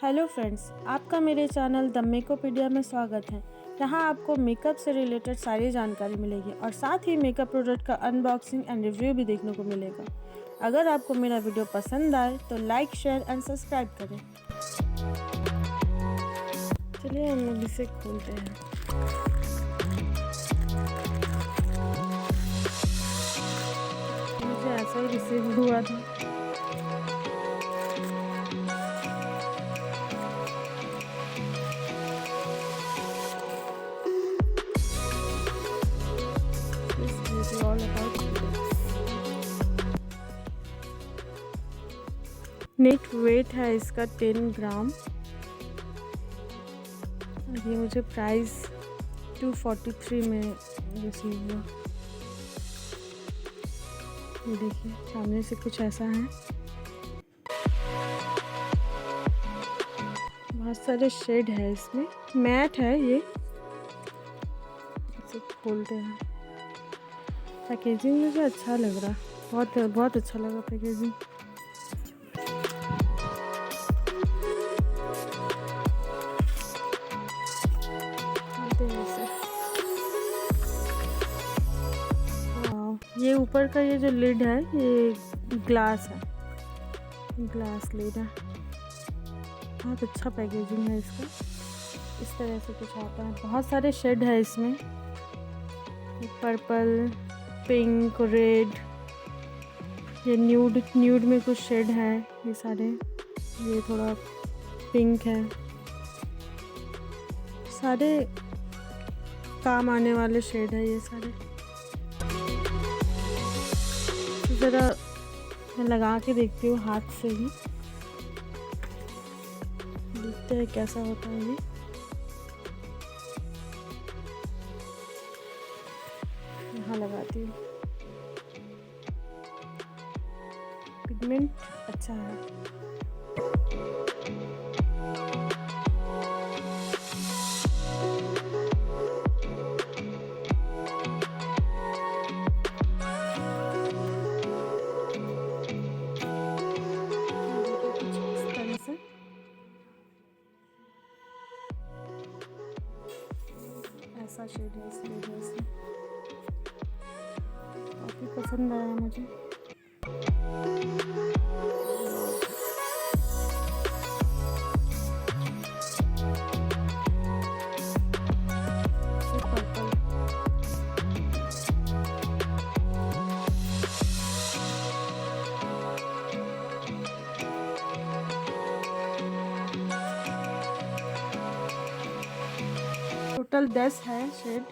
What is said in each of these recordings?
Hello friends, आपका मेरे channel the मेकअपीडिया में स्वागत है। यहाँ आपको मेकअप से रिलेटेड सारी जानकारी मिलेगी और साथ ही मेकअप प्रोडक्ट का अनबॉक्सिंग एंड रिव्यू भी देखने को मिलेगा। अगर आपको मेरा वीडियो पसंद आए तो लाइक, शेयर एंड सब्सक्राइब करें। चलिए हम लोग इसे खोलते हैं। मुझे ऐसा ही रिसीव हुआ था। All about नेट वेट है इसका 10 ग्राम और ये मुझे प्राइस 243 में रिसीव हुआ। ये देखिए सामने से कुछ ऐसा है। बहुत सारे शेड है इसमें, मैट है ये। इसे खोलते हैं। पैकेजिंग मुझे अच्छा लग रहा, बहुत अच्छा लगा पैकेजिंग। ये ऊपर का ये जो लिड है ये ग्लास है, ग्लास लिड है। बहुत अच्छा पैकेजिंग है इसका। इस तरह से कुछ आता है। बहुत सारे शेड है इसमें, पर्पल, पिंक, रेड, ये न्यूड में कुछ शेड है। ये सारे, ये थोड़ा पिंक है। सारे काम आने वाले शेड है ये सारे। ज़रा मैं लगा के देखती हूँ हाथ से ही, देखते हैं कैसा होता है ये। यहाँ लगाती हूँ। पिगमेंट अच्छा है। ऐसा शेड है इस वजह से काफ़ी पसंद आया मुझे। टोटल 10 है शेड।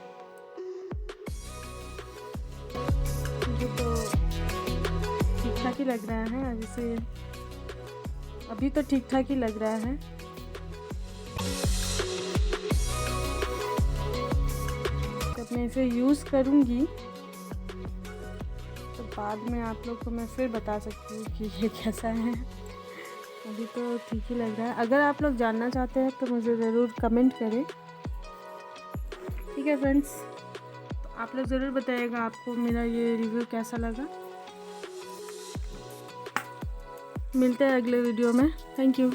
मुझे तो ठीक ठाक ही लग रहा है। अभी तो ठीक ठाक ही लग रहा है। जब मैं इसे यूज़ करूँगी तो बाद में आप लोग को मैं फिर बता सकती हूँ कि ये कैसा है। अभी तो ठीक ही लग रहा है। अगर आप लोग जानना चाहते हैं तो मुझे ज़रूर कमेंट करें। ठीक है फ्रेंड्स, तो आप लोग ज़रूर बताइएगा आपको मेरा ये रिव्यू कैसा लगा। मिलते हैं अगले वीडियो में। Thank you.